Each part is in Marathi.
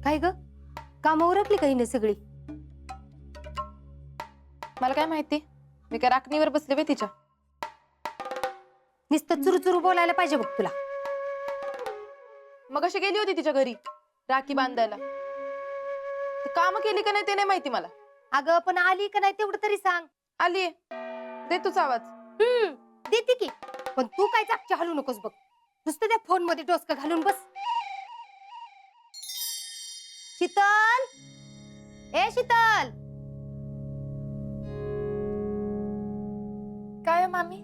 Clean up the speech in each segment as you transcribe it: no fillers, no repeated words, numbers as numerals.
काय ग, कामावर उरकली काही नाही सगळी? मला काय माहिती, मी काय राखणीवर बसले बे तिच्या. नुसतं चुरू बोलायला पाहिजे बघ तुला. मग अशी गेली होती तिच्या घरी राखी बांधायला. काम केली का नाही ते नाही माहिती मला. अगं पण आली का नाही तेवढं तरी सांग. आलीये, दे तुझा आवाज. देते की, पण तू काय चाकच्या हलू नकोस बघ. नुसतं त्या फोन मध्ये डोसकं घालून बस. शीतल, ए शीतल. काय मामी?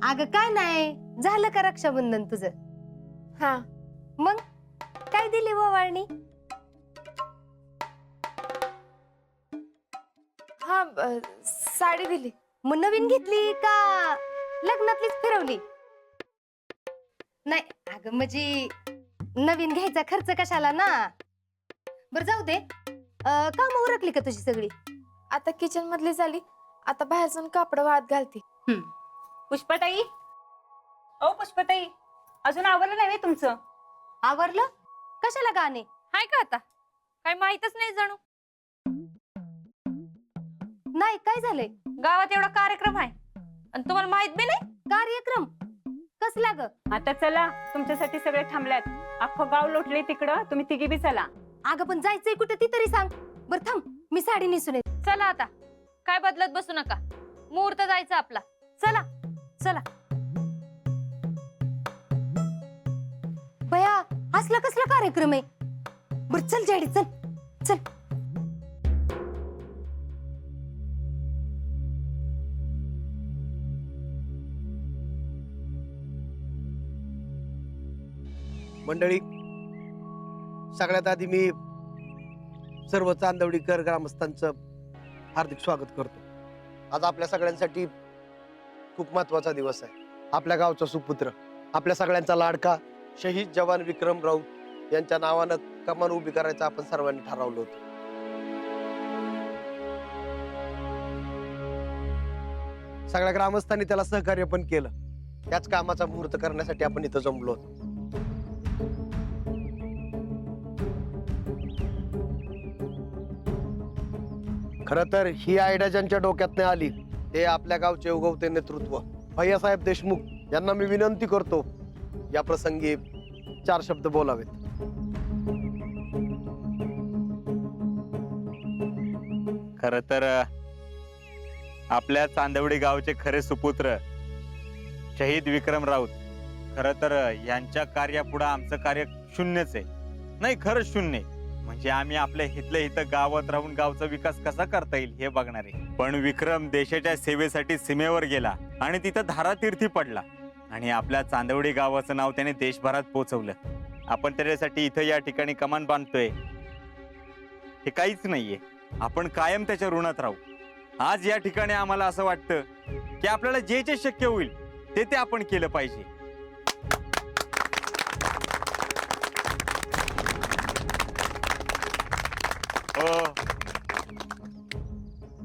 अगं काय नाही, झालं का रक्षाबंधन तुझं? हा. मग काय दिली वावळणी? हा, साडी दिली. मग नवीन घेतली का लग्नातलीच फिरवली? नाही अगं म्हणजे नवीन घ्यायचा खर्च कशाला ना. बरं जाऊ दे, काम उरकली का तुझी सगळी? आता किचन मधली झाली, आता बाहेर जाऊन कापड वाळत घालते. पुष्पाताई, ओ पुष्पाताई, अजून आवरलं नाही तुमचं? आवरलं? कशाला गाणे हाय का आता? काय माहितच नाही जणू. नाही. काय झालंय? गावात एवढा कार्यक्रम आहे आणि तुम्हाला माहित बी नाही? कार्यक्रम कसला ग? आता चला, तुमच्यासाठी सगळे थांबल्यात. अख्खं गाव लोटले तिकडं, तुम्ही तिघी बी चला. अगं पण जायचंय कुठे ती तरी सांग. बरं थांब, मी साडी नेसून येते. चला आता, काय बदलत बसू नका. मुहूर्त जायचं आपला. चला चला. बया, असला कसला कार्यक्रम आहे? बरं चल जाडी, चल चल. मंडळी, सगळ्यात आधी मी सर्व चांदवडीकर ग्रामस्थांचं हार्दिक स्वागत करतो. आज आपल्या सगळ्यांसाठी खूप महत्वाचा दिवस आहे. आपल्या गावचा सुपुत्र, आपल्या सगळ्यांचा लाडका शहीद जवान विक्रम राऊत यांच्या नावानं कमान उभी करायचं आपण सर्वांनी ठरवलं होतं. सगळ्या ग्रामस्थांनी त्याला सहकार्य पण केलं. त्याच कामाचा मुहूर्त करण्यासाठी आपण इथं जमलो होतो. खर तर ही आयडिया ज्यांच्या डोक्यात नाही आली ते आपल्या गावचे उगवते नेतृत्व भैयासाहेब देशमुख यांना मी विनंती करतो, या प्रसंगी 4 शब्द बोलावेत. खर तर आपल्या चांदवडी गावचे खरे सुपुत्र शहीद विक्रम राऊत, खर तर यांच्या कार्यापुढे आमचं कार्य शून्यच आहे. नाही, खरंच शून्य. म्हणजे आम्ही आपल्या हितल्या इथं गावात राहून गावचा विकास कसा करता येईल हे बघणार आहे. पण विक्रम देशाच्या सेवेसाठी सीमेवर गेला आणि तिथं धारातीर्थी पडला आणि आपल्या चांदवडी गावाचं नाव त्याने देशभरात पोहोचवलं. आपण त्याच्यासाठी इथं या ठिकाणी कमान बांधतोय हे काहीच नाहीये. आपण कायम त्याच्या ऋणात राहू. आज या ठिकाणी आम्हाला असं वाटतं की आपल्याला जे जे शक्य होईल ते आपण केलं पाहिजे.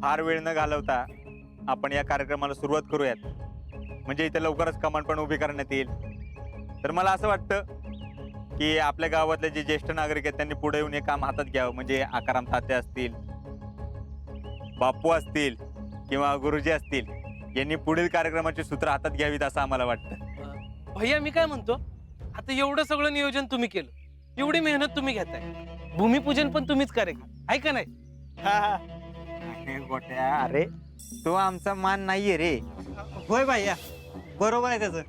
फार वेळ न घालवता आपण या कार्यक्रमाला सुरुवात करूयात. म्हणजे इथे लवकरच कमान पण उभी करण्यात येईल. तर मला असं वाटतं की आपल्या गावातले जे ज्येष्ठ नागरिक आहेत त्यांनी पुढे येऊन हे काम हातात घ्यावं. म्हणजे आकाराम तात्या असतील, बापू असतील किंवा गुरुजी असतील, यांनी पुढील कार्यक्रमाची सूत्र हातात घ्यावीत असं आम्हाला वाटतं. भैया, मी काय म्हणतो, आता एवढं सगळं नियोजन तुम्ही केलं, एवढी मेहनत तुम्ही घेताय, भूमिपूजन पण तुम्हीच करेल, आहे का नाही? गोट्या, अरे तो आमचा मान नाहीये रे. होय भैया, बरोबर आहे त्याचं.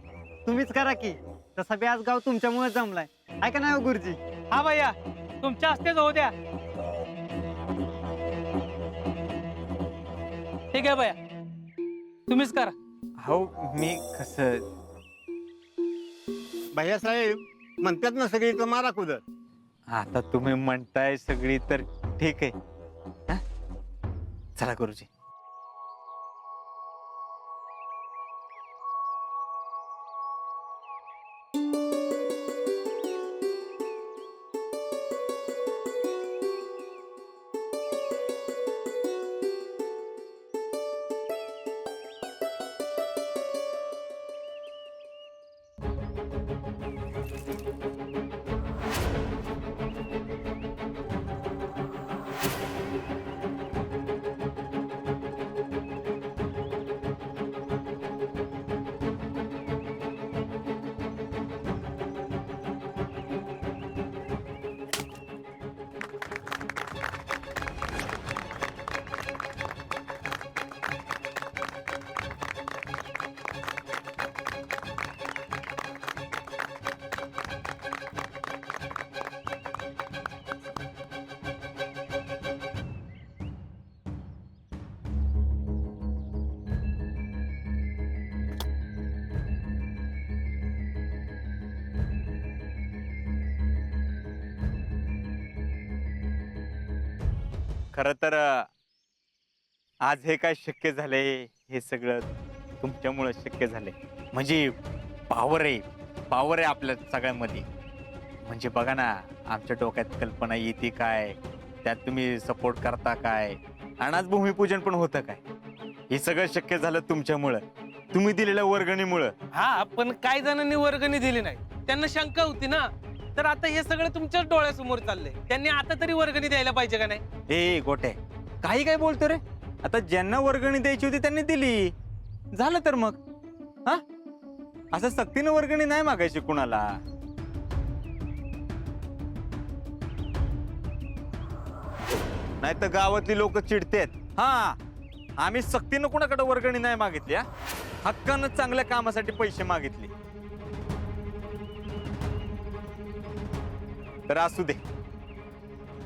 तुम्हीच करा की, तसा बी आज गाव तुमच्यामुळे जमलाय, आहे का नाही हो गुरुजी? हा भैया, तुमच्या हस्तेच होऊ द्या. ठीक आहे भैया, तुम्हीच करा. हो, मी कसं भैया साहेब म्हणतात ना, सगळी तर मारा कुदत. आता तुम्ही म्हणताय सगळी तर ठीक आहे. हा? चला गुरुजी. खर तर आज हे काय शक्य झाले हे सगळं तुमच्यामुळे शक्य झाले. म्हणजे पावर आहे आपल्या सगळ्यांमध्ये. म्हणजे बघा ना, आमच्या डोक्यात कल्पना येते काय, त्यात तुम्ही सपोर्ट करता काय, आणि आज भूमिपूजन पण होतं काय. हे सगळं शक्य झालं तुमच्यामुळं, तुम्ही दिलेल्या वर्गणीमुळं. हा, पण काही जणांनी वर्गणी दिली नाही, त्यांना शंका होती ना. तर आता हे सगळं तुमच्याच डोळ्यासमोर चाललंय. त्यांनी आता तरी वर्गणी द्यायला पाहिजे का नाही? ए गोटे, काही काय बोलतो रे. आता ज्यांना वर्गणी द्यायची होती त्यांनी दिली, झालं तर मग. हा, असं सक्तीनं वर्गणी नाही मागायची कुणाला. नाही तर गावातली लोक चिडतेत. हा, आम्ही सक्तीनं कुणाकडे वर्गणी नाही मागितली, हक्कानं चांगल्या कामासाठी पैसे मागितले. तर असू दे,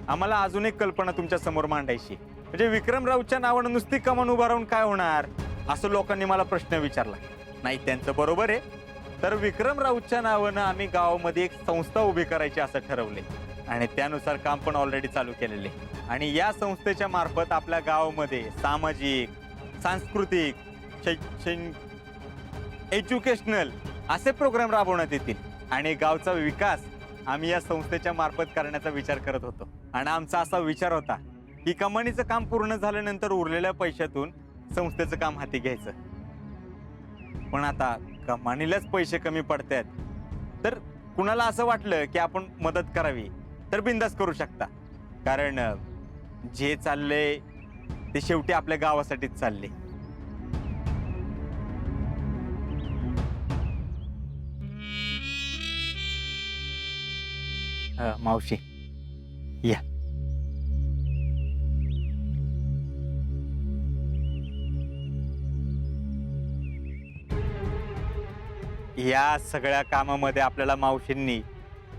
आम्हाला अजून एक कल्पना तुमच्या समोर मांडायची. म्हणजे विक्रमरावच्या नावानं नुसती कमान उभा राहून काय होणार, असं लोकांनी मला प्रश्न विचारला. नाही, त्यांचं बरोबर आहे. तर विक्रमरावच्या नावानं आम्ही गावामध्ये एक संस्था उभी करायची असं ठरवले, आणि त्यानुसार काम पण ऑलरेडी चालू केलेले. आणि या संस्थेच्या मार्फत आपल्या गावामध्ये सामाजिक, सांस्कृतिक, शैक्षणिक, एज्युकेशनल असे प्रोग्राम राबवण्यात येतील. आणि गावचा विकास आम्ही या संस्थेच्या मार्फत करण्याचा विचार करत होतो. आणि आमचा असा विचार होता की कमानीचं काम पूर्ण झाल्यानंतर उरलेल्या पैशातून संस्थेचं काम हाती घ्यायचं. पण आता कमानीलाच पैसे कमी पडतात, तर कुणाला असं वाटलं की आपण मदत करावी तर बिंदास करू शकता. कारण जे चाललंय ते शेवटी आपल्या गावासाठीच चालले. मावशी या. या सगळ्या कामामध्ये आपल्याला मावशींनी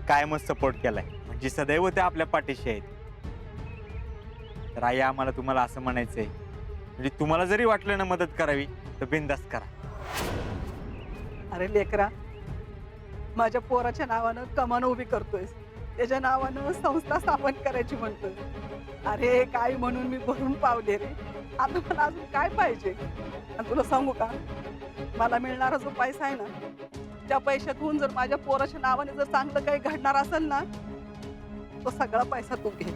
कायमच सपोर्ट केलाय. म्हणजे सदैव त्या आपल्या पाठीशी आहेत. तर आई, आम्हाला तुम्हाला असं म्हणायचंय, म्हणजे तुम्हाला जरी वाटलं ना मदत करावी तर बिनधास्त करा. अरे लेकरा, माझ्या पोराच्या नावानं कमान उभी करतोय, त्याच्या नावानं संस्था स्थापन करायची म्हणतोय. अरे काय म्हणून मी भरून पावले रे. आता मला अजून काय पाहिजे. आणि तुला सांगू का, मला मिळणारा जो पैसा आहे ना, त्या पैशातून जर माझ्या पोराच्या नावाने जर चांगलं काही घडणार असेल ना, तो सगळा पैसा तू घे.